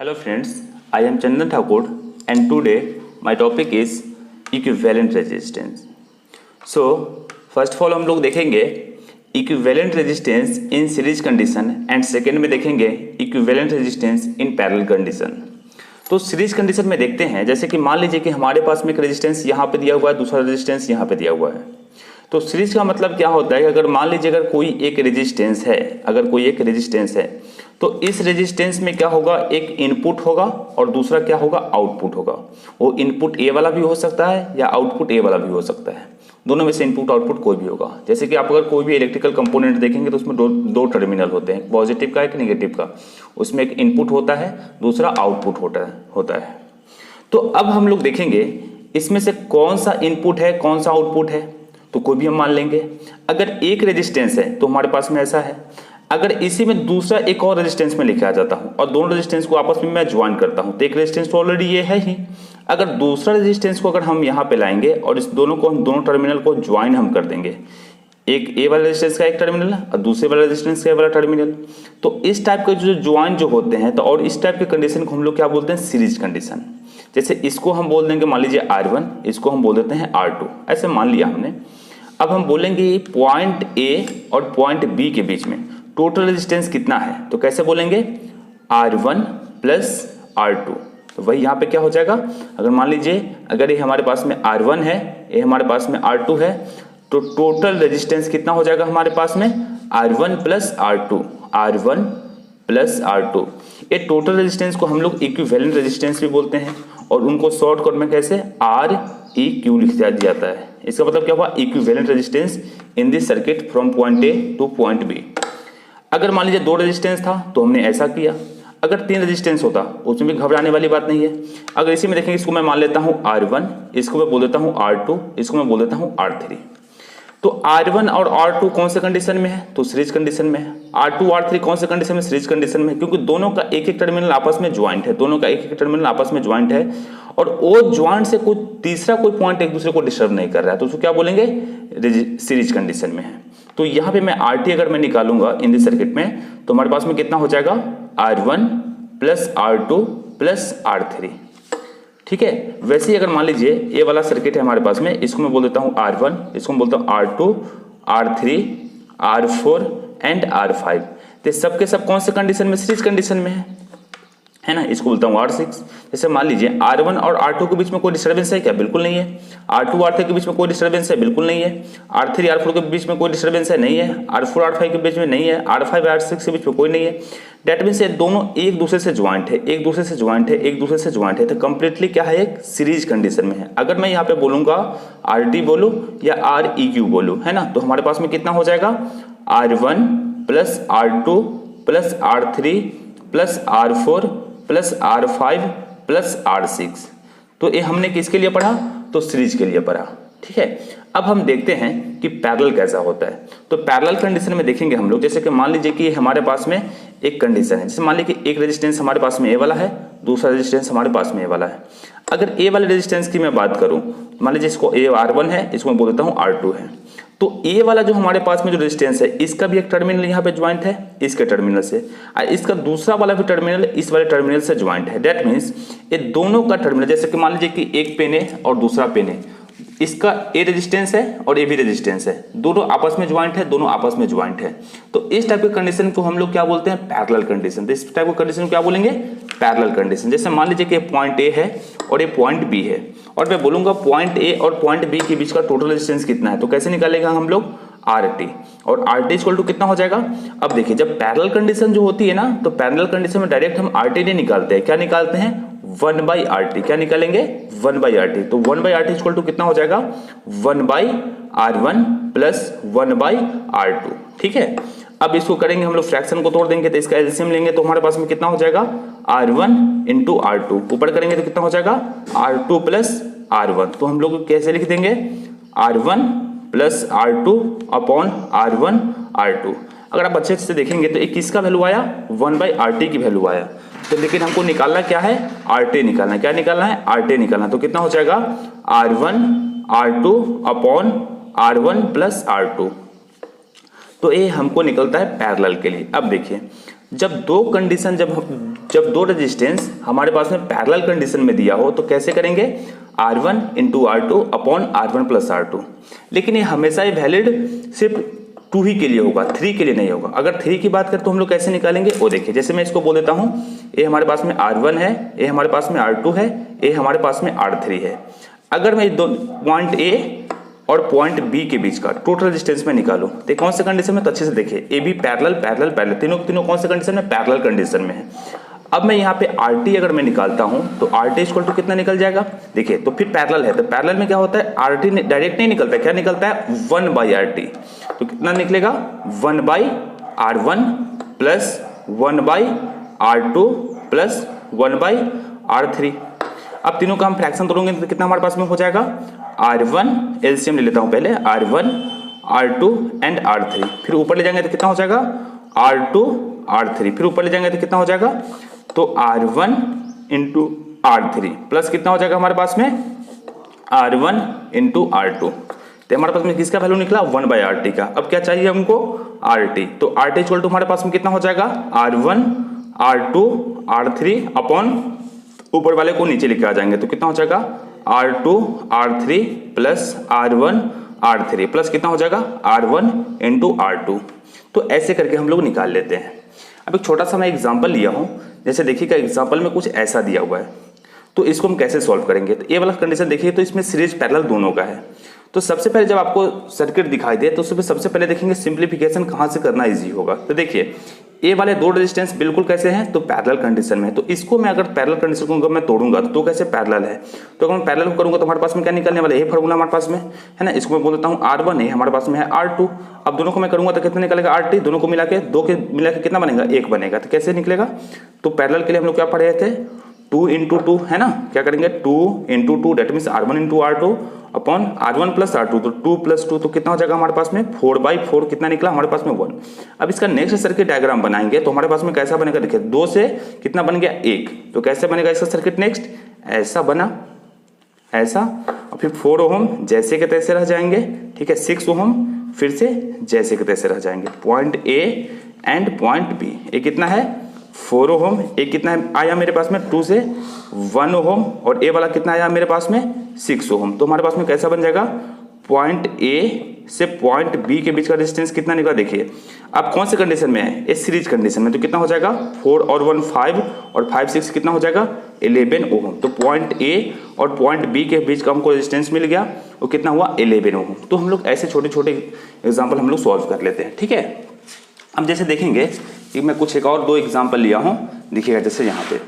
Hello friends, I am Chandan Thakur and today my topic is equivalent resistance. So first of all हम लोग देखेंगे equivalent resistance in series condition and second में देखेंगे equivalent resistance in parallel condition. तो series condition में देखते हैं, जैसे कि मान लीजिए कि हमारे पास में एक रेजिस्टेंस यहाँ पे दिया हुआ है, दूसरा रेजिस्टेंस यहाँ पे दिया हुआ है। तो सीरीज का मतलब क्या होता है कि अगर मान लीजिए अगर कोई एक रेजिस्टेंस है तो इस रेजिस्टेंस में क्या होगा, एक इनपुट होगा और दूसरा क्या होगा, आउटपुट होगा। वो इनपुट ए वाला भी हो सकता है या आउटपुट ए वाला भी हो सकता है, दोनों में से इनपुट आउटपुट कोई भी होगा। जैसे कि आप अगर कोई भी इलेक्ट्रिकल कंपोनेंट देखेंगे तो उसमें दो टर्मिनल होते हैं, पॉजिटिव का एक नेगेटिव का। उसमें एक इनपुट होता है, दूसरा आउटपुट होता है। तो अब हम लोग देखेंगे इसमें से कौन सा इनपुट है कौन सा आउटपुट है, तो कोई भी हम मान लेंगे। अगर एक रेजिस्टेंस है तो हमारे पास में ऐसा है, अगर इसी में दूसरा एक और रेजिस्टेंस में लेके आ जाता हूं और दोनों रेजिस्टेंस को आपस में मैं ज्वाइन करता हूं तो एक रेजिस्टेंस तो ऑलरेडी ये है ही। अगर दूसरा रेजिस्टेंस को अगर हम यहाँ पे लाएंगे और इस दोनों टर्मिनल को ज्वाइन हम कर देंगे, एक ए वाला रेजिस्टेंस का एक टर्मिनल और दूसरे वाला रेजिस्टेंस का वाला टर्मिनल, तो इस टाइप के जो ज्वाइन जो होते हैं तो और इस टाइप के कंडीशन को हम लोग क्या बोलते हैं, सीरीज कंडीशन। जैसे इसको हम बोल देंगे मान लीजिए R1, इसको हम बोल देते हैं R2, ऐसे मान लिया हमने। अब हम बोलेंगे पॉइंट ए और पॉइंट बी के बीच में टोटल रेजिस्टेंस कितना है, तो कैसे बोलेंगे, R1 प्लस R2। तो वही यहाँ पे क्या हो जाएगा, अगर मान लीजिए अगर ये हमारे पास में R1 है, ये हमारे पास में R2 है, तो टोटल रेजिस्टेंस कितना हो जाएगा हमारे पास में, R1 plus R2, R1 plus R2। ये टोटल रेजिस्टेंस को हम लोग इक्विवेलेंट रेजिस्टेंस भी बोलते हैं और उनको शॉर्टकट में कैसे REQ लिख दिया जाता है। इसका मतलब क्या हुआ, equivalent resistance in this circuit from point A to point B. अगर मान लीजिए दो रेजिस्टेंस था तो हमने ऐसा किया, अगर तीन रेजिस्टेंस होता उसमें भी घबराने वाली बात नहीं है। अगर इसी में देखेंगे, इसको मैं मान लेता हूं R1, इसको मैं बोल देता हूं R2, इसको मैं बोल देता हूं R3। तो R1 और R2 कौन से कंडीशन में है, तो सीरीज कंडीशन में है। R2 R3 कौन से कंडीशन में, सीरीज कंडीशन में, क्योंकि दोनों का एक एक टर्मिनल आपस में ज्वाइंट है, दोनों का एक एक टर्मिनल आपस में ज्वाइंट है और वो ज्वाइंट से कोई तीसरा कोई पॉइंट एक दूसरे को डिस्टर्ब नहीं कर रहा है, तो उसको क्या बोलेंगे, सीरीज कंडीशन में है। तो यहाँ पे मैं RT अगर मैं निकालूंगा इन दिस सर्किट में तो हमारे पास में कितना हो जाएगा, R1 plus R2 plus R3। ठीक है, वैसे ही अगर मान लीजिए ये वाला सर्किट है हमारे पास में, इसको मैं बोल देता हूँ R1, इसको मैं बोलता हूँ R2, R3, R4 and R5। तो सबके सब कौन से कंडीशन में, सीरीज कंडीशन में है ना। इसको बोलता हूँ R6। जैसे मान लीजिए R1 और R2 के बीच में कोई डिस्टर्बेंस है क्या, बिल्कुल नहीं है। R2 R3 के बीच में कोई डिस्टर्बेंस है, बिल्कुल नहीं है। R3 R4 के बीच में कोई डिस्टर्बेंस है, नहीं है। R4 R5 के बीच में नहीं है। R5 R6 के बीच में कोई नहीं है। डेट मीन्स ये दोनों एक दूसरे से ज्वाइंट है, एक दूसरे से ज्वाइंट है, एक दूसरे से ज्वाइंट है, तो कंप्लीटली क्या है, एक सीरीज कंडीशन में है। अगर मैं यहाँ पे बोलूंगा RT बोलूँ या REQ बोलूँ, है ना, तो हमारे पास में कितना हो जाएगा, R1 plus R2 plus R3 plus R4 plus R5 plus R6। तो ये हमने किसके लिए पढ़ा, तो सीरीज के लिए पढ़ा। ठीक है, अब हम देखते हैं कि पैरेलल कैसा होता है। तो पैरेलल कंडीशन में देखेंगे हम लोग, जैसे कि मान लीजिए कि हमारे पास में एक कंडीशन है, जैसे मान लीजिए कि एक रेजिस्टेंस हमारे पास में ए वाला है, दूसरा रेजिस्टेंस हमारे पास में ए वाला है। अगर ए वाले रेजिस्टेंस की मैं बात करूं, मान लीजिए इसको ए R1 है, इसको मैं बोल देता हूँ R2 है, तो ए वाला जो हमारे पास में जो रेजिस्टेंस है इसका भी एक टर्मिनल यहाँ पे ज्वाइंट है इसके टर्मिनल से, और इसका दूसरा वाला भी टर्मिनल इस वाले टर्मिनल से ज्वाइंट है। दैट मीन्स ये दोनों का टर्मिनल, जैसे कि मान लीजिए कि एक पेन है और दूसरा पेन है, इसका ए रेजिस्टेंस है और ए भी रेजिस्टेंस है, दोनों आपस में ज्वाइंट है, दोनों आपस में ज्वाइंट है। तो इस टाइप के कंडीशन को हम लोग क्या बोलते हैं, पैरेलल कंडीशन। तो इस टाइप के कंडीशन को क्या बोलेंगे, पैरेलल कंडीशन। जैसे मान लीजिए कि पॉइंट ए है और ये पॉइंट बी है और मैं बोलूंगा पॉइंट ए और पॉइंट बी के बीच का टोटल रेजिस्टेंस कितना है, तो कैसे निकालेगा हम लोग, RT, और RT इक्वल टू कितना हो जाएगा। अब देखिए जब पैरेलल कंडीशन जो होती है ना, तो पैरेलल कंडीशन में डायरेक्ट हम RT नहीं निकालते हैं, क्या निकालते हैं, 1/RT। क्या निकालेंगे, 1/RT। तो 1/RT इक्वल टू कितना हो जाएगा, 1/R1 प्लस 1/R2। ठीक है, अब इसको करेंगे हम लोग, फ्रैक्शन को तोड़ देंगे तो इसका एलसीएम लेंगे तो हमारे पास में कितना हो जाएगा, R1 इंटू R2, ऊपर करेंगे तो कितना हो जाएगा, R2 प्लस R1। तो हम लोग कैसे लिख देंगे, R1 plus R2 upon R1 R2। अगर आप अच्छे से देखेंगे तो एक किसका वैल्यू आया, 1/RT की वैल्यू आया। तो लेकिन हमको निकालना क्या है, RT निकालना, क्या निकालना है, RT निकालना। तो कितना हो जाएगा, R1 R2 upon R1 plus R2। तो ये हमको निकलता है पैरेलल के लिए। अब देखिए जब दो कंडीशन जब दो रेजिस्टेंस हमारे पास में पैरेलल कंडीशन में दिया हो तो कैसे करेंगे, R1 into R2 upon R1 plus R2। लेकिन ये हमेशा ही वैलिड सिर्फ 2 ही के लिए होगा, 3 के लिए नहीं होगा। अगर 3 की बात करें तो हम लोग कैसे निकालेंगे, वो देखिए। जैसे मैं इसको बोल देता हूँ, ये हमारे पास में R1 है, ये हमारे पास में R2 है, ये हमारे पास में R3 है। अगर मैं दो पॉइंट A और पॉइंट B के बीच का टोटल रेजिस्टेंस में निकालूं तो कौन से कंडीशन में, तो अच्छे से देखिए, ए बी पैरेलल तीनों कौन से कंडीशन में, पैरेलल कंडीशन में है। अब मैं यहाँ पे RT अगर मैं निकालता हूँ तो RT इक्वल टू कितना निकल जाएगा, देखिए। तो फिर पैरेलल है तो पैरेलल में क्या होता है, RT डायरेक्ट नहीं निकलता है, क्या निकलता है 1/RT। तो कितना निकलेगा 1/R1 plus 1/R2 plus 1/R3। अब तीनों का हम फ्रैक्शन तोड़ेंगे तो कितना हमारे पास में हो जाएगा, R1 एलसीएम ले लेता हूं पहले, R1 R2 एंड R3। फिर ऊपर ले जाएंगे तो कितना हो जाएगा R2 R3। फिर ऊपर ले जाएंगे तो कितना हो जाएगा, तो R1 इंटू R3 प्लस कितना हो जाएगा हमारे पास में R1 इंटू R2। तो हमारे पास में किसका वैल्यू निकला 1/RT का। अब क्या चाहिए हमको RT, तो RT इक्वल टू हमारे पास में कितना हो जाएगा R1 R2 R3 अपॉन ऊपर वाले को नीचे लेके आ जाएंगे तो कितना हो जाएगा R2 R3 plus R1 R3 plus कितना हो जाएगा R1 इंटू R2। तो ऐसे करके हम लोग निकाल लेते हैं। अब एक छोटा सा मैं एग्जांपल लिया हूं, जैसे देखिएगा एग्जांपल में कुछ ऐसा दिया हुआ है, तो इसको हम कैसे सॉल्व करेंगे। तो ये वाला कंडीशन देखिए, तो इसमें सीरीज पैरेलल दोनों का है। तो सबसे पहले जब आपको सर्किट दिखाई दे तो उसमें सबसे पहले देखेंगे सिंप्लीफिकेशन कहाँ से करना इजी होगा। तो देखिए ए वाले दो रेजिस्टेंस बिल्कुल कैसे हैं, तो पैरेलल कंडीशन में है। तो इसको मैं अगर पैरेलल कंडीशन को मैं तोड़ूंगा तो कैसे पैरेलल है, तो अगर मैं पैरेलल को करूंगा तो हमारे पास में क्या निकलने वाला है, ये फार्मूला हमारे पास में है ना। इसको मैं बोल देता हूँ R1 है, हमारे पास में है R2। अब दोनों को मैं करूंगा तो कितना निकलेगा RT, दोनों को मिला के दो के मिला के कितना बनेगा, 1 बनेगा। तो कैसे निकलेगा, तो पैरेलल के लिए हम लोग क्या पढ़े थे 2 इंटू 2 है ना, क्या करेंगे 2 into 2 that means R1 into R2 upon R1 plus R2। तो 2 प्लस 2 तो कितना हो जाएगा हमारे पास में 4/4 कितना निकला हमारे पास में 1। अब इसका नेक्स्ट सर्किट डायग्राम बनाएंगे तो हमारे पास में कैसा बनेगा, देखिए 2 से कितना बन गया 1। तो कैसे बनेगा इसका सर्किट, नेक्स्ट ऐसा बना, ऐसा, और फिर 4 ओम जैसे के तैसे रह जाएंगे, ठीक है। 6 ओम फिर से जैसे के तैसे रह जाएंगे। Point A and point B, ये कितना है 4 ओम, एक कितना आया मेरे पास में 2 से 1 ओम, और ए वाला कितना आया मेरे पास में 6 ओम। तो हमारे पास में कैसा बन जाएगा, पॉइंट ए से पॉइंट बी के बीच का डिस्टेंस कितना निकला, देखिए। अब कौन से कंडीशन में है, ए सीरीज कंडीशन में, तो कितना हो जाएगा 4 और 1 5 और 5 6 कितना हो जाएगा 11 ओम। तो पॉइंट ए और पॉइंट बी के बीच का हमको रेजिस्टेंस मिल गया, वो कितना हुआ 11 ओम। तो हम लोग ऐसे छोटे छोटे एग्जाम्पल हम लोग सॉल्व कर लेते हैं, ठीक है। अब जैसे देखेंगे कि मैं कुछ एक और 2 एग्जाम्पल लिया हूं, देखिएगा जैसे यहाँ पे,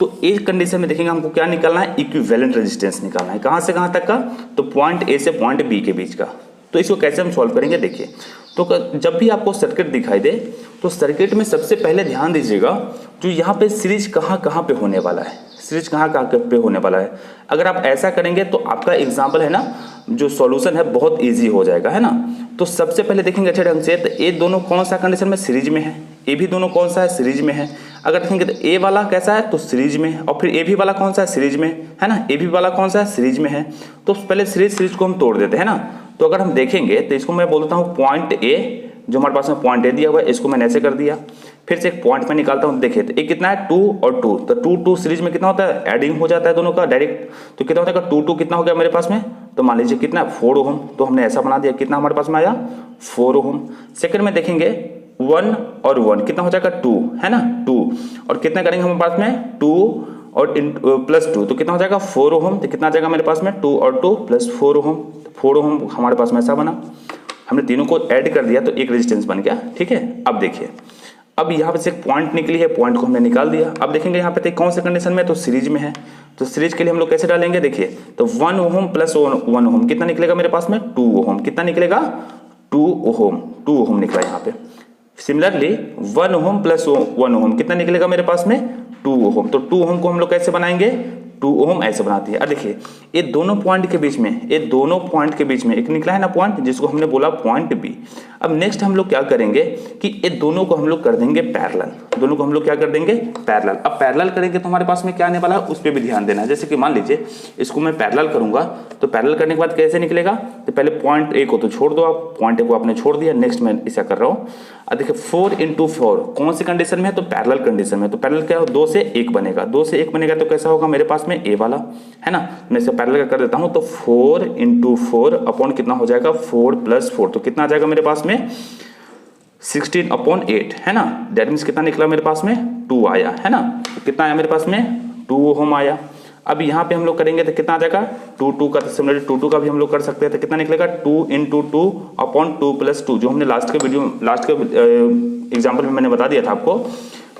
तो एक कंडीशन में देखेंगे हमको क्या निकालना है, इक्विवेलेंट रेजिस्टेंस निकालना है। कहां से कहां तक का, तो पॉइंट ए से पॉइंट बी के बीच का। तो इसको कैसे हम सॉल्व करेंगे, देखिए। तो जब भी आपको सर्किट दिखाई दे तो सर्किट में सबसे पहले ध्यान दीजिएगा जो यहाँ पे सीरीज कहाँ पे होने वाला है, सीरीज कहाँ पे होने वाला है। अगर आप ऐसा करेंगे तो आपका एग्जाम्पल है ना, जो सॉल्यूशन है बहुत ईजी हो जाएगा, है ना। तो सबसे पहले देखेंगे अच्छे ढंग से, तो ये दोनों कौन सा कंडीशन में सीरीज में है, ए भी दोनों कौन सा है सीरीज में है। अगर देखेंगे तो ए वाला कैसा है तो सीरीज में है, और फिर ए भी वाला कौन सा है सीरीज में है ना, ए भी वाला कौन सा है सीरीज में है। तो पहले सीरीज को हम तोड़ देते हैं ना। तो अगर हम देखेंगे तो इसको मैं बोलता हूँ पॉइंट ए, जो हमारे पास में पॉइंट ए दिया हुआ है इसको मैंने ऐसे कर दिया। फिर से एक पॉइंट में निकालता हूँ, देखिए तो एक कितना है 2 और 2, तो 2 2 सीरीज में कितना होता है एडिंग हो जाता है दोनों का डायरेक्ट। तो कितना होता है 2 2 कितना हो गया मेरे पास में, तो मान लीजिए कितना 4 ओम। तो हमने ऐसा बना दिया, कितना हमारे पास में आया 4 ओम। सेकंड में देखेंगे 1 और 1 कितना हो जाएगा 2 है ना 2, और कितना करेंगे हमारे पास में 2 और प्लस 2 तो कितना हो जाएगा 4 ओम। तो कितना आ जाएगा मेरे पास में 2 और 2 प्लस 4 ओम। 4 ओम हमारे पास में ऐसा बना, हमने तीनों को ऐड कर दिया तो एक रेजिस्टेंस बन गया, ठीक है। अब देखिए, अब यहाँ पे से एक पॉइंट निकली है, पॉइंट को हमने निकाल दिया। अब देखेंगे यहाँ पे कौन से कंडीशन में, तो सीरीज में है। तो सीरीज के लिए हम लोग कैसे डालेंगे, देखिए तो 1 ओम प्लस 1 ओम कितना निकलेगा मेरे पास में 2 ओम। कितना निकलेगा 2 ओम निकला यहाँ पे। सिमिलरली 1 ओम प्लस 1 ओम कितना निकलेगा मेरे पास में 2 ओम। तो 2 ओम को हम लोग कैसे बनाएंगे, 2 ओम ऐसे बनाती है। अब देखिए ये दोनों पॉइंट के बीच में, ये दोनों पॉइंट के बीच में एक निकला है ना पॉइंट, जिसको हमने बोला पॉइंट बी। अब नेक्स्ट हम लोग क्या करेंगे कि ये दोनों को हम लोग कर देंगे पैरेलल, दोनों को हम लोग क्या कर देंगे पैरेलल। अब पैरेलल करेंगे तो हमारे पास में क्या आने वाला है उस पर भी ध्यान देना है। जैसे कि मान लीजिए इसको मैं पैरेलल करूंगा, तो पैरेलल करने के बाद कैसे निकलेगा, तो पहले पॉइंट ए को तो छोड़ दो आप, पॉइंट ए को आपने छोड़ दिया, नेक्स्ट मैं ऐसा कर रहा हूँ। अब देखिए 4 × 4 कौन सी कंडीशन में है, तो पैरेलल कंडीशन में। तो पैरेलल क्या हो, 2 से 1 बनेगा, 2 से 1 बनेगा तो कैसा होगा मेरे पास में ए वाला, है ना। मैं इसे पैरेलल कर देता हूं, तो 4 × 4 अपॉन कितना हो जाएगा 4 + 4, तो कितना आ जाएगा मेरे पास में 16/8, है ना। दैट मीन्स कितना निकला मेरे पास में 2 आया, है ना। तो कितना आया मेरे पास में 2 ओम आया। अब यहाँ पे हम लोग करेंगे तो कितना आ जाएगा 2 का, तो सिमिलरली 2 का भी हम लोग कर सकते हैं, तो कितना निकलेगा 2 × 2 अपॉन 2 + 2, जो हमने लास्ट के एग्जाम्पल में मैंने बता दिया था आपको।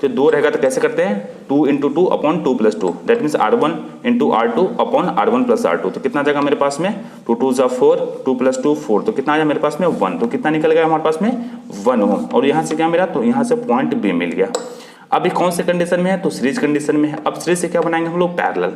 तो 2 रहेगा तो कैसे करते हैं 2 × 2 upon 2 + 2, that means R1 × R2 upon R1 + R2। तो कितना आ जाएगा मेरे पास में 2 × 2 = 4, 2 + 2 4, तो कितना आया मेरे पास में 1, तो कितना निकल गया हमारे पास में 1 ओम। और यहाँ से क्या मिला, तो यहाँ से पॉइंट B मिल गया। अब ये कौन से कंडीशन में है, तो सीरीज कंडीशन में है। अब सीरीज से क्या बनाएंगे हम लोग पैरेलल,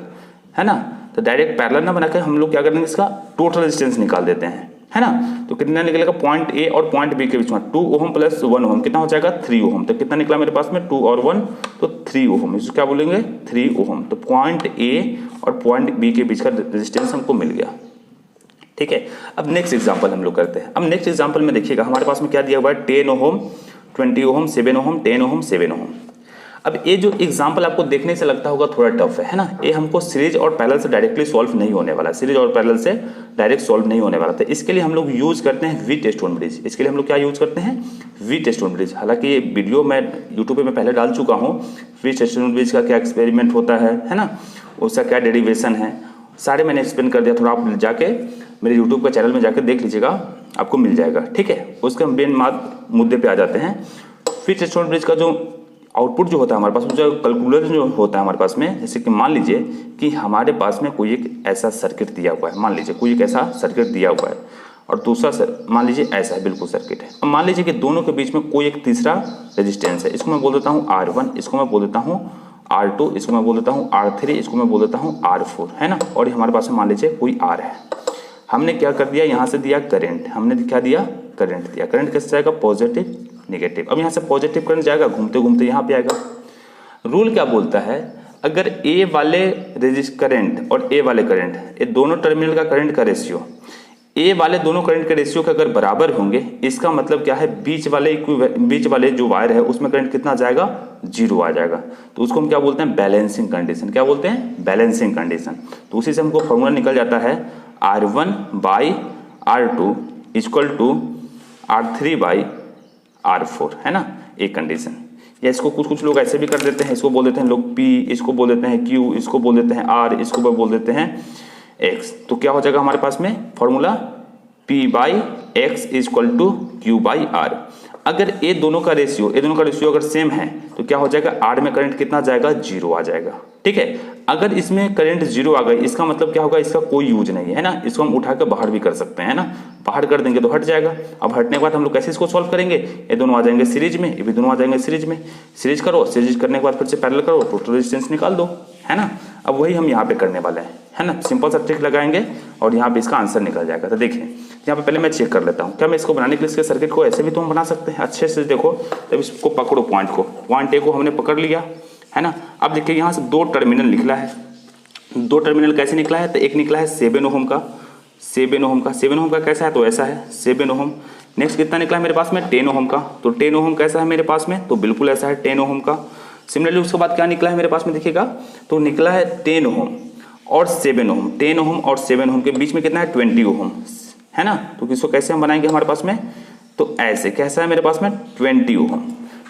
है ना। तो डायरेक्ट पैरेलल ना बनाकर हम लोग क्या करेंगे, इसका टोटल रेजिस्टेंस निकाल देते हैं, है ना। तो कितना निकलेगा पॉइंट ए और पॉइंट बी के बीच में 2 ओम + 1 ओम कितना हो जाएगा 3 ओम। तो कितना निकला मेरे पास में 2 और 1 तो 3 ओम, इसको क्या बोलेंगे 3 ओम। तो पॉइंट ए और पॉइंट बी के बीच का रेजिस्टेंस हमको मिल गया, ठीक है। अब नेक्स्ट एग्जांपल हम लोग करते हैं। अब नेक्स्ट एग्जांपल में देखिएगा हमारे पास में क्या दिया हुआ है 10 ओम, 20 ओम, 7 ओम, 10 ओम, 7 ओम। अब ये जो एग्जांपल आपको देखने से लगता होगा थोड़ा टफ है ना, ये हमको सीरीज और पैरेलल से डायरेक्टली सॉल्व नहीं होने वाला, सीरीज और पैरेलल से डायरेक्ट सॉल्व नहीं होने वाला। तो इसके लिए हम लोग यूज करते हैं वीटस्टोन ब्रिज। इसके लिए हम लोग क्या यूज करते हैं वीटस्टोन ब्रिज। हालांकि ये वीडियो मैं यूट्यूब पे मैं पहले डाल चुका हूँ, वीटस्टोन ब्रिज का क्या एक्सपेरिमेंट होता है ना, उसका क्या डेरिवेशन है, सारे मैंने एक्सप्लेन कर दिया। थोड़ा आप जाके मेरे यूट्यूब के चैनल में जाकर देख लीजिएगा, आपको मिल जाएगा, ठीक है। उसके हम मेन मुद्दे पे आ जाते हैं। वीटस्टोन ब्रिज का जो आउटपुट जो होता है हमारे पास, जो कैलकुलेटर जो होता है हमारे पास में, जैसे कि मान लीजिए कि हमारे पास में कोई एक ऐसा सर्किट दिया हुआ है, मान लीजिए कोई एक ऐसा सर्किट दिया हुआ है और दूसरा मान लीजिए ऐसा है बिल्कुल सर्किट है। अब मान लीजिए कि दोनों के बीच में कोई एक तीसरा रेजिस्टेंस है, इसको मैं बोल देता हूँ R1, इसको मैं बोल देता हूँ R2, इसको मैं बोल देता हूँ R3, इसको मैं बोल देता हूँ R4, है ना। और हमारे पास में मान लीजिए कोई R है। हमने क्या कर दिया, यहाँ से दिया करंट, हमने क्या दिया करंट दिया। करंट कैसे जाएगा पॉजिटिव नेगेटिव। अब यहाँ से पॉजिटिव करंट जाएगा घूमते घूमते यहाँ पे आएगा। रूल क्या बोलता है, अगर ए वाले करंट और ए वाले करंट, ये दोनों टर्मिनल का करंट का रेशियो, ए वाले दोनों करंट के रेशियो के अगर बराबर होंगे, इसका मतलब क्या है बीच वाले जो वायर है उसमें करंट कितना जाएगा 0 आ जाएगा। तो उसको हम क्या बोलते हैं बैलेंसिंग कंडीशन। क्या बोलते हैं बैलेंसिंग कंडीशन। तो उसी से हमको फॉर्मूला निकल जाता है R1/R2 = R3/R4, है ना, एक कंडीशन। या इसको कुछ लोग ऐसे भी कर देते हैं, इसको बोल देते हैं लोग P, इसको बोल देते हैं Q, इसको बोल देते हैं R, इसको बोल देते हैं X। तो क्या हो जाएगा हमारे पास में फॉर्मूला P/X = Q/R। अगर ये दोनों का रेशियो अगर सेम है तो क्या हो जाएगा R में करंट कितना जाएगा 0 आ जाएगा, ठीक है। अगर इसमें करंट 0 आ गई, इसका मतलब क्या होगा, इसका कोई यूज नहीं है ना, इसको हम उठा कर बाहर भी कर सकते हैं ना, बाहर कर देंगे तो हट जाएगा। अब हटने के बाद हम लोग कैसे इसको सॉल्व करेंगे, ये दोनों आ जाएंगे सीरीज में, ये भी दोनों आ जाएंगे सीरीज में। सीरीज करो, सीरीज करने के बाद फिर से पैरेलल करो, टोटल रेजिस्टेंस निकाल दो, है ना। अब वही हम यहाँ पे करने वाले हैं, है ना। सिंपल सा ट्रिक लगाएंगे और यहाँ पे इसका आंसर निकल जाएगा। तो देखिए यहाँ पे पहले मैं चेक कर लेता हूँ, क्या मैं इसको बनाने के लिए इसके सर्किट को ऐसे भी तो हम बना सकते हैं। अच्छे से देखो, जब इसको पकड़ो पॉइंट ए को हमने पकड़ लिया, है ना। अब देखिए यहाँ से 2 टर्मिनल निकला है। 2 टर्मिनल कैसे निकला है, तो एक निकला है 7 ओम का, 7 ओम का कैसा है, तो ऐसा है 7 ओम। नेक्स्ट कितना निकला है मेरे पास में 10 ओम का, तो 10 ओम कैसा है मेरे पास में, तो बिल्कुल ऐसा है 10 ओम का। सिमिलरली उसके बाद क्या निकला है मेरे पास में देखिएगा, तो निकला है 10 ओम और 7 ओम। 10 ओम और 7 ओम के बीच में कितना है 20 ओम, है ना। तो इसको कैसे हम बनाएंगे हमारे पास में, तो ऐसे कैसा है मेरे पास में 20 ओम।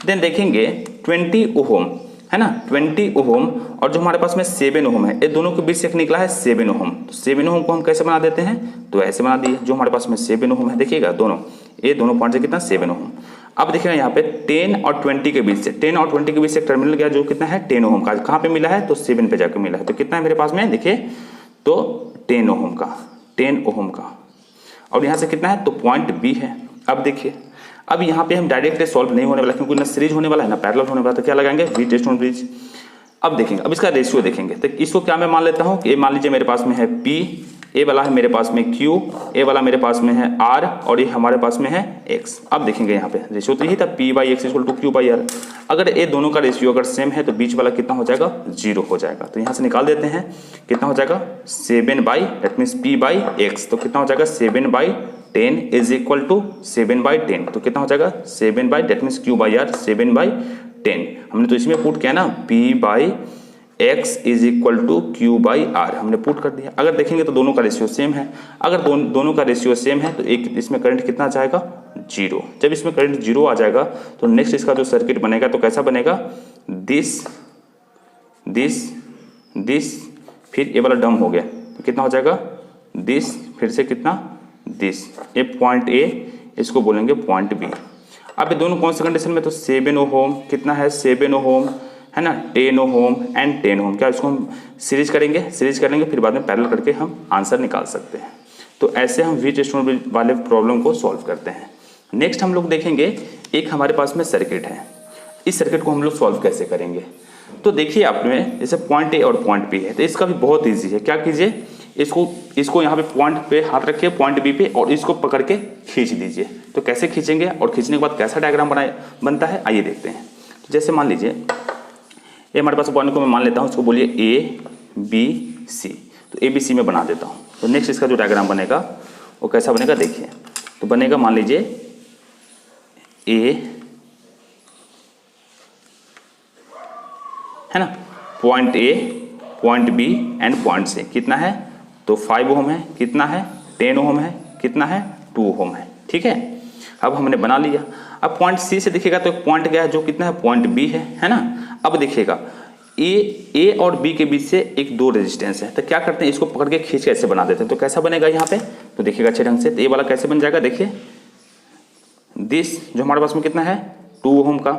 देन देखेंगे 20 ओम, है ना, 20 ओम और जो हमारे पास में 7 ओम है, ये दोनों के बीच से एक निकला है 7 ओम। तो 7 ओम को हम कैसे बना देते हैं, तो ऐसे बना दिए। जो हमारे पास में 7 ओम है, देखिएगा दोनों पॉइंट से कितना 7 ओम। अब देखिएगा यहाँ पे 10 और 20 के बीच से, 10 और 20 के बीच से एक टर्मिनल गया जो कितना है 10 ओम का। कहाँ पे मिला है, तो 7 पे जाकर मिला है। तो कितना है मेरे पास में देखिए, तो 10 ओम का। और यहाँ से कितना है, तो पॉइंट बी है। अब देखिए, अब यहाँ पे हम डायरेक्टली सॉल्व नहीं होने वाला, क्योंकि ना सीरीज होने वाला है ना पैरेलल होने वाला। तो क्या लगाएंगे वीटस्टोन ब्रिज। अब देखेंगे, अब इसका रेशियो देखेंगे। तो इसको क्या मैं मान लेता हूँ कि मान लीजिए मेरे पास में है P, ए वाला है मेरे पास में Q, ए वाला मेरे पास में है R और ये हमारे पास में है X। अब देखेंगे यहाँ पे रेशियो तो यही था P/X = Q/R। अगर ये दोनों का रेशियो अगर सेम है तो बीच वाला कितना हो जाएगा 0 हो जाएगा। तो यहाँ से निकाल देते हैं, कितना हो जाएगा 7 दैट मीन्स P/X, तो कितना हो जाएगा 10 इज इक्वल टू 7/10, तो कितना हो जाएगा 7 डेट मीन्स Q/R 7/10। हमने तो इसमें पुट किया ना P/X is equal to Q/R, हमने पुट कर दिया। अगर देखेंगे तो दोनों का रेशियो सेम है, अगर दोनों का रेशियो सेम है तो एक इसमें करंट कितना जाएगा 0। जब इसमें करंट 0 आ जाएगा तो नेक्स्ट इसका जो सर्किट बनेगा तो कैसा बनेगा, दिस फिर ये वाला डम हो गया तो कितना हो जाएगा दिस, फिर से कितना दिस, ये पॉइंट ए, इसको बोलेंगे पॉइंट बी। अब ये दोनों कौन से कंडीशन में, तो 7 ओम कितना है 7 ओम है ना, 10 ओम एंड 10 ओम, क्या इसको हम सीरीज करेंगे फिर बाद में पैरेलल करके हम आंसर निकाल सकते हैं। तो ऐसे हम वीट स्टोन ब्रिज वाले प्रॉब्लम को सॉल्व करते हैं। नेक्स्ट हम लोग देखेंगे एक हमारे पास में सर्किट है, इस सर्किट को हम लोग सॉल्व कैसे करेंगे। तो देखिए आप में जैसे पॉइंट ए और पॉइंट बी है, तो इसका भी बहुत ईजी है। क्या कीजिए, इसको यहाँ पे पॉइंट पे हाथ रखिए पॉइंट बी पे और इसको पकड़ के खींच दीजिए। तो कैसे खींचेंगे और खींचने के बाद कैसा डायग्राम बनता है आइए देखते हैं। तो जैसे मान लीजिए ये हमारे पास पॉइंट को मैं मान लेता हूँ, इसको बोलिए ABC, तो ABC में बना देता हूँ। तो नेक्स्ट इसका जो डायग्राम बनेगा वो कैसा बनेगा देखिए, तो बनेगा मान लीजिए A है ना, point A point B and point C कितना है, तो 5 ओम है, कितना है 10 ओम है, कितना है 2 ओम है। ठीक है, अब हमने बना लिया। अब पॉइंट C से देखिएगा तो एक पॉइंट गया है जो कितना है पॉइंट B है ना। अब देखिएगा A और B के बीच से एक 2 रेजिस्टेंस है, तो क्या करते हैं इसको पकड़ के खींच के ऐसे बना देते हैं। तो कैसा बनेगा यहाँ पे, तो देखिएगा अच्छे ढंग से, तो ये वाला कैसे बन जाएगा देखिए, दिस जो हमारे पास में कितना है 2 ओम का,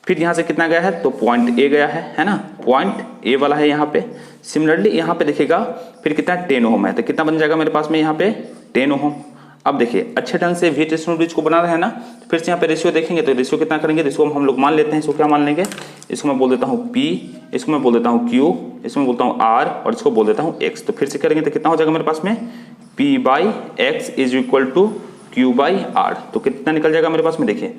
फिर यहाँ से कितना गया है तो पॉइंट ए गया है ना, पॉइंट ए वाला है यहाँ पे। सिमिलरली यहाँ पे देखिएगा फिर कितना 10 ओम है, तो कितना बन जाएगा मेरे पास में यहाँ पे 10 ओम। अब देखिए अच्छे ढंग से वीट स्टोन ब्रिज को बना रहे हैं ना, तो फिर से यहाँ पे रेशियो देखेंगे तो रेशियो कितना करेंगे, तो इसको हम लोग मान लेते हैं, इसको क्या मान लेंगे, इसको मैं बोल देता हूँ P, इसको मैं बोल देता हूँ Q, इसमें बोलता हूँ R और इसको बोल देता हूँ X। तो फिर से करेंगे तो कितना हो जाएगा मेरे पास में P/X is equal to Q/R, तो कितना निकल जाएगा मेरे पास में देखिए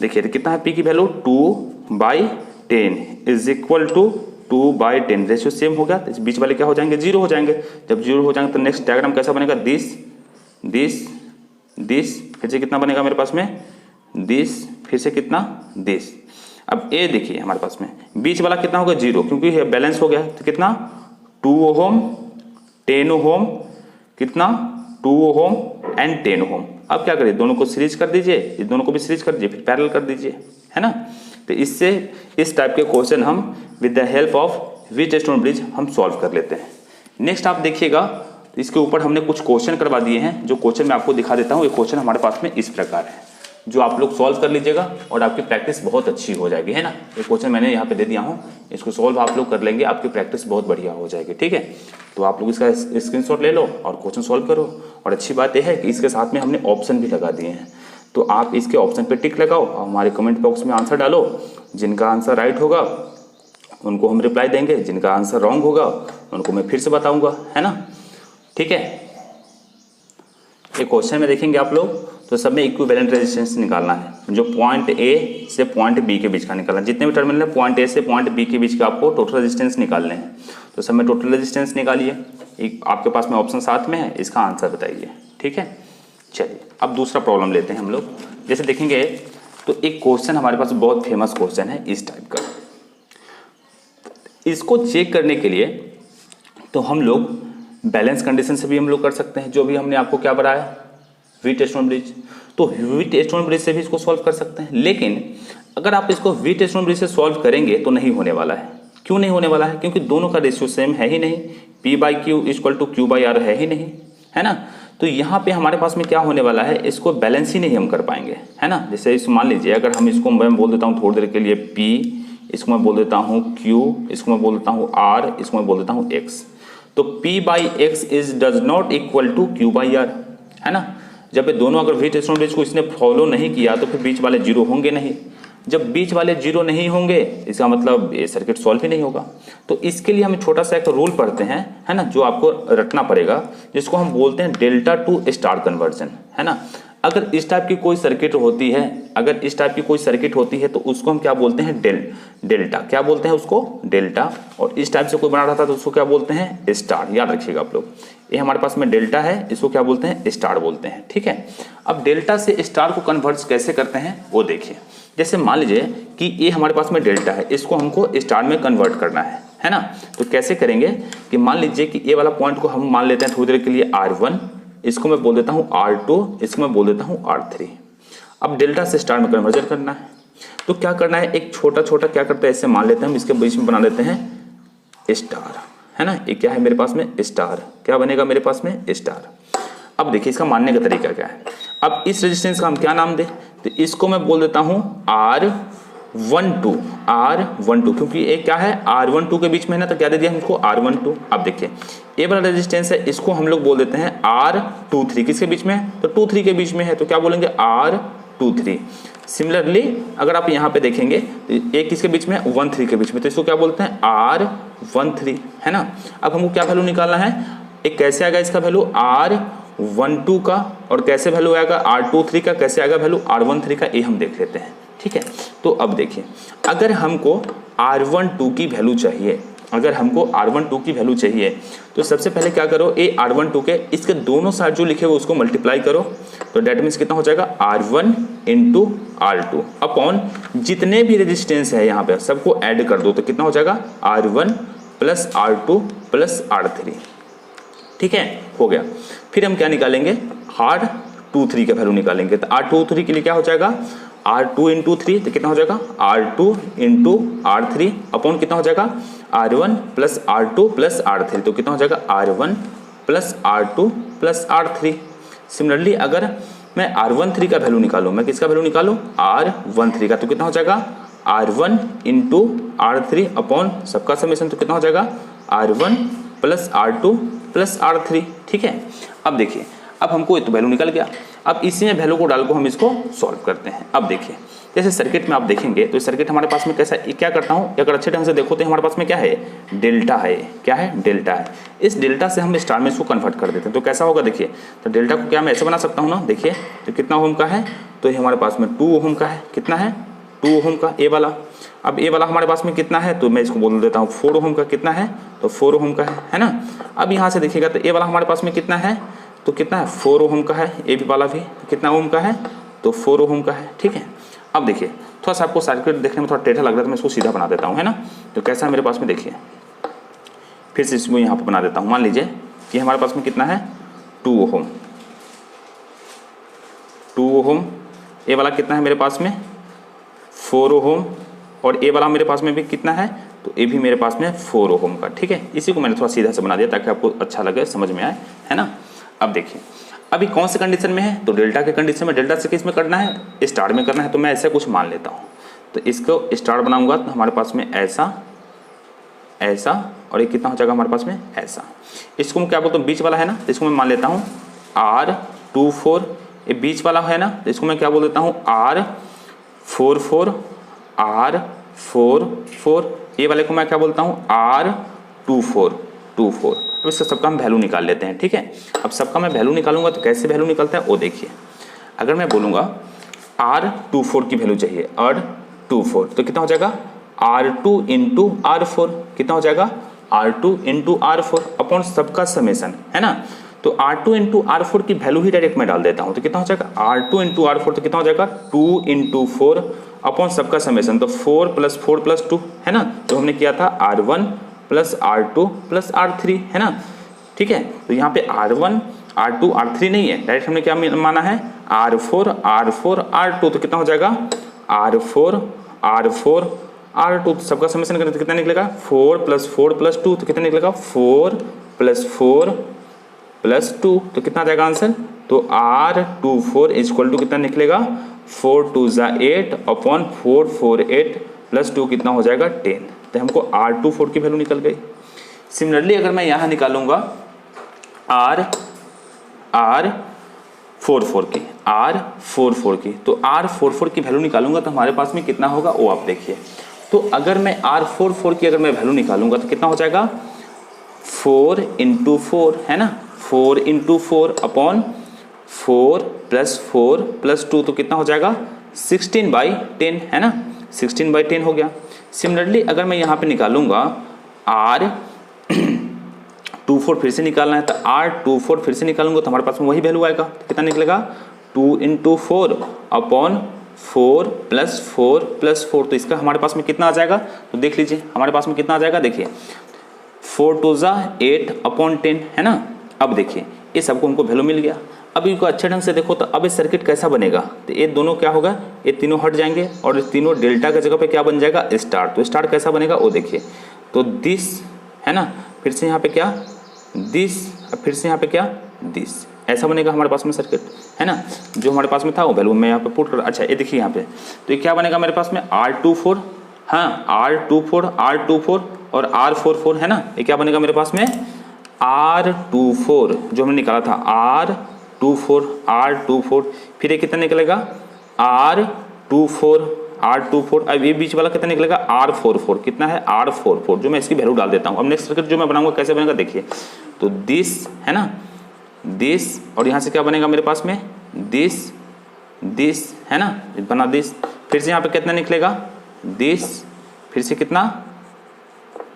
तो कितना है P की value 2/10 is equal to 2/10, ratio same हो गया, तो बीच वाले क्या हो जाएंगे 0 हो जाएंगे। जब 0 हो जाएंगे तो नेक्स्ट डायग्राम कैसा बनेगा, दिस फिर से कितना बनेगा मेरे पास में दिस, फिर से कितना दिस। अब ए देखिए हमारे पास में बीच वाला कितना होगा 0, क्योंकि बैलेंस हो गया, तो कितना 2 ओम 10 ओम, कितना 2 ओम एंड 10 ओम। अब क्या करिए दोनों को सीरीज कर दीजिए, इस दोनों को भी सीरीज कर दीजिए, फिर पैरेलल कर दीजिए, है ना। तो इससे इस टाइप के क्वेश्चन हम with the help of wheat stone bridge हम सॉल्व कर लेते हैं। नेक्स्ट आप देखिएगा तो इसके ऊपर हमने कुछ क्वेश्चन करवा दिए हैं, जो क्वेश्चन मैं आपको दिखा देता हूँ। ये क्वेश्चन हमारे पास में इस प्रकार है, जो आप लोग सॉल्व कर लीजिएगा और आपकी प्रैक्टिस बहुत अच्छी हो जाएगी, है ना। ये क्वेश्चन मैंने यहाँ पे दे दिया हूँ, इसको सॉल्व आप लोग कर लेंगे, आपकी प्रैक्टिस बहुत बढ़िया हो जाएगी। ठीक है, तो आप लोग इसका स्क्रीनशॉट ले लो और क्वेश्चन सॉल्व करो। और अच्छी बात यह है कि इसके साथ में हमने ऑप्शन भी लगा दिए हैं, तो आप इसके ऑप्शन पे टिक लगाओ और हमारे कमेंट बॉक्स में आंसर डालो। जिनका आंसर राइट होगा उनको हम रिप्लाई देंगे, जिनका आंसर रॉन्ग होगा उनको मैं फिर से बताऊंगा, है ना। ठीक है, एक क्वेश्चन में देखेंगे आप लोग तो सब में इक्विवेलेंट रेजिस्टेंस निकालना है, जो पॉइंट ए से पॉइंट बी के बीच का निकालना है। जितने भी टर्मिनल है पॉइंट ए से पॉइंट बी के बीच का आपको टोटल रेजिस्टेंस निकालने हैं। तो सब में टोटल रेजिस्टेंस निकालिए, एक आपके पास में ऑप्शन साथ में है, इसका आंसर बताइए। ठीक है, चलिए अब दूसरा प्रॉब्लम लेते हैं हम लोग। जैसे देखेंगे तो एक क्वेश्चन हमारे पास बहुत फेमस क्वेश्चन है इस टाइप का। इसको चेक करने के लिए तो हम लोग बैलेंस कंडीशन से भी हम लोग कर सकते हैं, जो भी हमने आपको क्या बताया वीट स्टोन ब्रिज, तो वीट स्टोन ब्रिज से भी इसको सॉल्व कर सकते हैं। लेकिन अगर आप इसको वीट स्टोन ब्रिज से सॉल्व करेंगे तो नहीं होने वाला है। क्यों नहीं होने वाला है, क्योंकि दोनों का रेशियो सेम है ही नहीं, P/Q इक्वल टू Q/R है ही नहीं, है ना। तो यहाँ पे हमारे पास में क्या होने वाला है, इसको बैलेंस ही नहीं हम कर पाएंगे, है ना। जैसे इस मान लीजिए अगर हम इसको मैं बोल देता हूँ थोड़ी देर के लिए P, इसको मैं बोल देता हूँ Q, इसको मैं बोल देता हूँ R, इसको मैं बोल देता हूँ X, तो P/X is does not equal to Q/R, है ना। जब ये दोनों अगर वीट स्टोन ब्रिज को इसने फॉलो नहीं किया तो फिर बीच वाले 0 होंगे नहीं। जब बीच वाले 0 नहीं होंगे इसका मतलब ये सर्किट सॉल्व ही नहीं होगा। तो इसके लिए हम छोटा सा एक रूल पढ़ते हैं, है ना, जो आपको रटना पड़ेगा, जिसको हम बोलते हैं डेल्टा टू स्टार कन्वर्जन, है ना। अगर इस टाइप की कोई सर्किट होती है, अगर इस टाइप की कोई सर्किट होती है तो उसको हम क्या बोलते हैं डेल्टा, क्या बोलते हैं उसको डेल्टा। और इस टाइप से कोई बना रहा था तो उसको क्या बोलते हैं स्टार। याद रखिएगा आप लोग, ये हमारे पास में डेल्टा है, इसको क्या बोलते हैं, स्टार बोलते हैं। ठीक है, अब डेल्टा से स्टार को कन्वर्ट कैसे करते हैं वो देखिए। जैसे मान लीजिए कि ये हमारे पास में डेल्टा है, इसको हमको स्टार में कन्वर्ट करना है ना। तो कैसे करेंगे कि मान लीजिए कि ये वाला पॉइंट को हम मान लेते हैं थोड़ी देर के लिए R1, इसको मैं बोल देता हूँ R2, इसको मैं बोल देता हूँ R3। अब डेल्टा से स्टार में कन्वर्जन करना है, तो क्या करना है, एक छोटा छोटा क्या करते हैं, ऐसे मान लेते हैं हम, इसके बीच में बना लेते हैं स्टार, है ना। ये क्या है मेरे पास में स्टार, क्या बनेगा मेरे पास में स्टार। अब देखिए इसका मानने का तरीका क्या है। अब इस रेजिस्टेंस का हम क्या नाम दें, तो इसको मैं बोल देता हूँ R12, क्योंकि ये क्या है R12 के बीच में है ना, तो क्या दे दिया हमको R12। अब देखिए ये वाला रेजिस्टेंस है, इसको हम लोग बोल देते हैं R23, किसके बीच में है, तो 2-3 के बीच में है, तो क्या बोलेंगे R23। सिमिलरली अगर आप यहाँ पे देखेंगे तो ये किसके बीच में, 1-3 के बीच में, तो इसको क्या बोलते हैं R13, है ना। अब हमको क्या वैल्यू निकालना है, एक कैसे आएगा इसका वैल्यू R12 का, और कैसे वैल्यू आएगा R23 का, कैसे आएगा वैल्यू R13 का, ये हम देख लेते हैं। ठीक है, तो अब देखिए अगर हमको R12 की वैल्यू चाहिए, अगर हमको R12 की वैल्यू चाहिए तो सबसे पहले क्या करो, ये R12 के इसके दोनों साइड जो लिखे हुए उसको मल्टीप्लाई करो, तो डेट मीन्स कितना हो जाएगा R1 इंटू R2 अपॉन जितने भी रेजिस्टेंस है यहाँ पे सबको ऐड कर दो, तो कितना हो जाएगा R1 plus R2 plus R3। ठीक है, हो गया। फिर हम क्या निकालेंगे, R23 का वैल्यू निकालेंगे, तो R23 के लिए क्या हो जाएगा R2 इंटू 3, तो कितना हो जाएगा R2 इंटू R3 अपॉन कितना हो जाएगा R1 plus R2 plus R3, तो कितना हो जाएगा R1 plus R2 plus R3। Similarly अगर मैं R13 का वैल्यू निकालूं, मैं किसका वैल्यू निकालूं R13 का, तो कितना हो जाएगा R1 इंटू R3 अपॉन सबका समेशन, तो कितना हो जाएगा R1 plus R2 plus R3। ठीक है, अब देखिए अब हमको तो वैल्यू निकल गया, अब इसी में वैल्यू को डाल को हम इसको सॉल्व करते हैं। अब देखिए जैसे सर्किट में आप देखेंगे तो सर्किट हमारे पास में कैसा, क्या करता हूँ, अगर अच्छे ढंग से देखो तो हमारे पास में क्या है, डेल्टा है, क्या है, डेल्टा है। इस डेल्टा से हम स्टार में इसको कन्वर्ट कर देते हैं, तो कैसा होगा देखिए, तो डेल्टा को क्या मैं ऐसे बना सकता हूँ ना, देखिए तो कितना ओम का है, तो ये हमारे पास में 2 ओम का है, कितना है 2 ओम का ए वाला। अब ए वाला हमारे पास में कितना है, तो मैं इसको बोल देता हूँ 4 ओम का, कितना है, तो 4 ओम का है ना। अब यहाँ से देखिएगा तो ए वाला हमारे पास में कितना है, तो कितना है 4 ओम का है, ए वाला भी कितना ओम का है, तो 4 ओम का है। ठीक है, अब देखिए थोड़ा सा आपको सर्किट देखने में थोड़ा टेढ़ा लग रहा है, तो मैं इसको सीधा बना देता हूँ, है ना। तो कैसा है मेरे पास में देखिए, फिर से इसको यहाँ पर बना देता हूँ। मान लीजिए कि हमारे पास में कितना है 2 ओम, 2 ओम, ए वाला कितना है मेरे पास में 4 ओम, और ए वाला मेरे पास में भी कितना है, तो ये भी मेरे पास में 4 ओम का। ठीक है, इसी को मैंने थोड़ा सीधा से बना दिया ताकि आपको अच्छा लगे, समझ में आए, है ना। अब देखिए अभी कौन से कंडीशन में है, तो डेल्टा के कंडीशन में, डेल्टा से किस में करना है, स्टार में करना है, तो मैं ऐसा कुछ मान लेता हूँ। तो इसको स्टार बनाऊंगा तो हमारे पास में ऐसा, ऐसा, और ये कितना हो जाएगा हमारे पास में ऐसा। इसको मैं क्या बोलता हूँ, बीच वाला है ना, तो इसको मैं मान लेता हूँ R24, ये बीच वाला है ना, तो इसको मैं क्या बोल देता हूँ R44, R44, ये वाले को मैं क्या बोलता हूँ R24। अब इसका सबका हम वैल्यू निकाल लेते हैं। ठीक है, अब सबका मैं वैल्यू निकालूंगा तो कैसे वैल्यू निकलता है वो देखिए। अगर मैं बोलूँगा R24 की वैल्यू चाहिए, R24, तो कितना हो जाएगा R2 इंटू R4, कितना हो जाएगा R2 इंटू R4 अपॉन सबका समेसन, है ना। तो R2 इंटू R4 की वैल्यू ही डायरेक्ट में डाल देता हूँ, तो कितना हो जाएगा R2 इंटू R4, तो कितना हो जाएगा 2 इंटू 4 अपॉन सबका समेसन, तो 4 प्लस 4 प्लस 2, है ना। तो हमने किया था R1 plus R2 plus R3, है ना। ठीक है, तो यहाँ पे R1 R2 R3 नहीं है, डायरेक्ट हमने क्या माना है R4 R2, तो कितना हो जाएगा R4 R2, तो सबका समेसन करें तो कितना निकलेगा 4 प्लस 4 प्लस 2, तो कितना निकलेगा 4 प्लस 4 प्लस 2, तो कितना आ जाएगा आंसर, तो R24 इक्वल टू कितना निकलेगा 4 2 8 अपॉन 4 4 8 प्लस 2 कितना हो जाएगा 10, तो हमको R24 की वैल्यू निकल गई। सिमिलरली अगर मैं यहाँ निकालूंगा R44 की, तो R44 की वैल्यू निकालूंगा तो हमारे पास में कितना होगा वो आप देखिए। तो अगर मैं R44 की अगर मैं वैल्यू निकालूंगा तो कितना हो जाएगा 4 इंटू 4, है ना, 4 इंटू 4 अपॉन 4 प्लस 2, तो कितना हो जाएगा 16/10, है ना, 16/10 हो गया। सिमिलरली अगर मैं यहाँ पे निकालूंगा R24 फिर से निकालना है, तो R24 फिर से निकालूंगा तो हमारे पास में वही वैल्यू आएगा। तो कितना निकलेगा 2 × 4 अपॉन 4 + 4 + 4। तो इसका हमारे पास में कितना आ जाएगा, तो देख लीजिए हमारे पास में कितना आ जाएगा। देखिए 4 2 8 अपॉन 10 है ना। अब देखिए ये सबको हमको वैल्यू मिल गया। अब इनको अच्छे ढंग से देखो तो अब ये सर्किट कैसा बनेगा, तो ये दोनों क्या होगा, ये तीनों हट जाएंगे और ये तीनों डेल्टा की जगह पे क्या बन जाएगा, स्टार। तो स्टार कैसा बनेगा वो देखिए, तो दिस है ना, फिर से यहाँ पे क्या दिस, अब फिर से यहाँ पे क्या दिस, ऐसा बनेगा हमारे पास में सर्किट है ना। जो हमारे पास में था वो वैल्यू मैं यहाँ पे पुट कर, अच्छा ये देखिए यहाँ पे, तो ये क्या बनेगा मेरे पास में R24, हाँ R24 और R44 है ना। ये क्या बनेगा मेरे पास में R24 जो हमने निकाला था R24, फिर ये कितना निकलेगा R24। अब ये बीच वाला कितना निकलेगा R44, कितना है R44, जो मैं इसकी वैल्यू डाल देता हूँ। अब नेक्स्ट सर्किट जो मैं बनाऊंगा कैसे बनेगा देखिए, तो दिस है ना, दिस, और यहाँ से क्या बनेगा मेरे पास में दिस है ना, बना दिस, फिर से यहाँ पे कितना निकलेगा दिस, फिर से कितना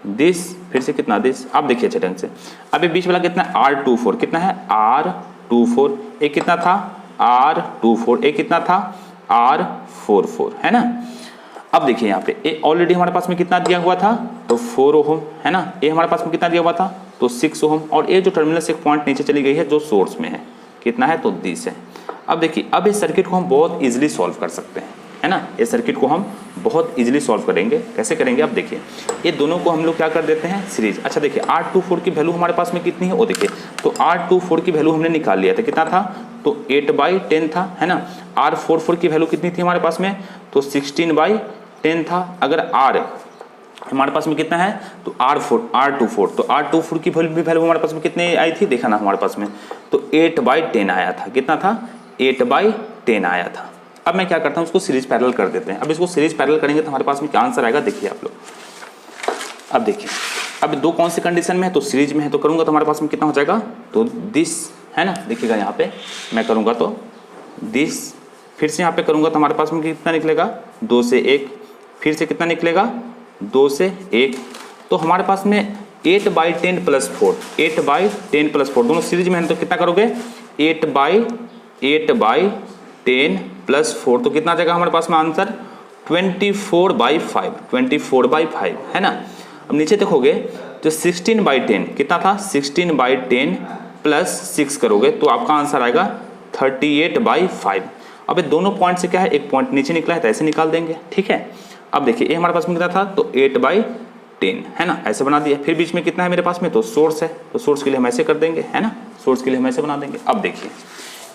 दिस, फिर से कितना दिस। आप देखिए अच्छे ढंग से, अब ये बीच वाला कितना R24, कितना है R24, एक कितना था R24, एक कितना था R44 है ना। अब देखिए यहाँ पे ये ऑलरेडी हमारे पास में कितना दिया हुआ था, तो 4 ओम है ना। ये हमारे पास में कितना दिया हुआ था, तो 6 ओम, और ये जो टर्मिनल से एक पॉइंट नीचे चली गई है जो सोर्स में है, कितना है, तो 20 है। अब देखिए अब इस सर्किट को हम बहुत इजीली सॉल्व कर सकते हैं है ना। इस सर्किट को हम बहुत इजीली सॉल्व करेंगे, कैसे करेंगे, अब देखिए ये दोनों को हम लोग क्या कर देते हैं सीरीज। अच्छा देखिए R24 की वैल्यू हमारे पास में कितनी है वो देखिए, तो R24 की वैल्यू हमने निकाल लिया था, कितना था, तो 8/10 था है ना। R44 की वैल्यू कितनी थी हमारे पास में, तो 16/10 था। अगर R हमारे पास में कितना है, तो R24, तो R24 की वैल्यू हमारे पास में कितने आई थी, देखा ना हमारे पास में, तो 8/10 आया था, कितना था 8/10 आया था। अब मैं क्या करता हूँ, उसको सीरीज पैरेलल कर देते हैं। अब इसको सीरीज पैरेलल करेंगे तो हमारे पास में क्या आंसर आएगा, देखिए आप लोग। अब देखिए अब दो कौन सी कंडीशन में है, तो सीरीज में है, तो करूँगा तो हमारे पास में कितना हो जाएगा, तो दिस है ना। देखिएगा यहाँ पे मैं करूँगा तो दिस, फिर से यहाँ पे करूँगा तो हमारे पास में कितना निकलेगा, 2 से 1, फिर से कितना निकलेगा 2 से 1। तो हमारे पास में 8/10 + 4, 8/10 + 4 दोनों सीरीज में है, तो कितना करोगे 8/10 + 4, तो कितना आ जाएगा हमारे पास में आंसर 24/5 है ना। अब नीचे देखोगे तो 16/10 कितना था, 16/10 + 6 करोगे तो आपका आंसर आएगा 38/5। अब ये दोनों पॉइंट से क्या है, एक पॉइंट नीचे निकला है तो ऐसे निकाल देंगे, ठीक है। अब देखिए ये हमारे पास में कितना था, तो 8/10 है ना, ऐसे बना दिया। फिर बीच में कितना है मेरे पास में, तो सोर्स है, तो सोर्स के लिए हम ऐसे कर देंगे है ना, सोर्स के लिए हम ऐसे बना देंगे। अब देखिए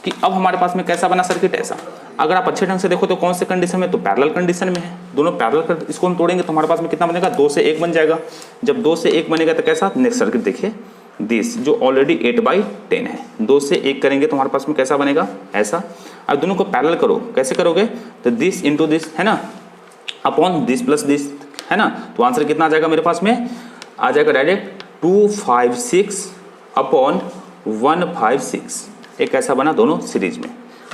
कि अब हमारे पास में कैसा बना सर्किट, ऐसा। अगर आप अच्छे ढंग से देखो तो कौन से कंडीशन में, तो पैरेलल कंडीशन में है, दोनों पैरेलल कर, इसको हम तोड़ेंगे तो हमारे पास में कितना बनेगा, 2 से 1 बन जाएगा। जब 2 से 1 बनेगा तो कैसा, नेक्स्ट सर्किट देखिए दिस जो ऑलरेडी 8/10 है, 2 से 1 करेंगे तो हमारे पास में कैसा बनेगा, ऐसा। अब दोनों को पैरेलल करो, कैसे करोगे, तो दिस इंटू दिस है ना, अपॉन दिस प्लस दिस है ना। तो आंसर कितना आ जाएगा मेरे पास में, आ जाएगा डायरेक्ट 256 अपॉन 156। एक ऐसा बना दोनों सीरीज में।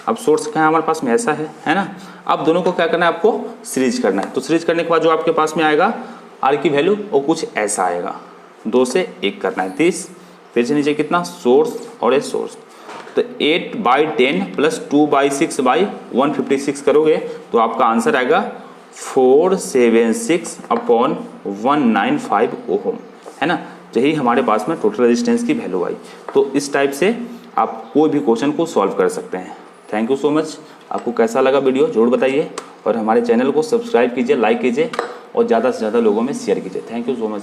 अब सोर्स क्या है हमारे पास में, ऐसा है ना। अब दोनों को क्या करना है, आपको सीरीज करना है। तो सीरीज करने के बाद जो आपके पास में आएगा आर की वैल्यू वो कुछ ऐसा आएगा, 2 से 1 करना है दिस, फिर से नीचे कितना सोर्स और ये सोर्स, तो 8/10 + 2/6/156 करोगे तो आपका आंसर आएगा 476 अपॉन 195 ओम है ना। यही हमारे पास में टोटल रेजिस्टेंस की वैल्यू आई। तो इस टाइप से आप कोई भी क्वेश्चन को सॉल्व कर सकते हैं। Thank you so much. आपको कैसा लगा वीडियो जरूर बताइए, और हमारे चैनल को सब्सक्राइब कीजिए, लाइक कीजिए और ज़्यादा से ज़्यादा लोगों में शेयर कीजिए। Thank you so much.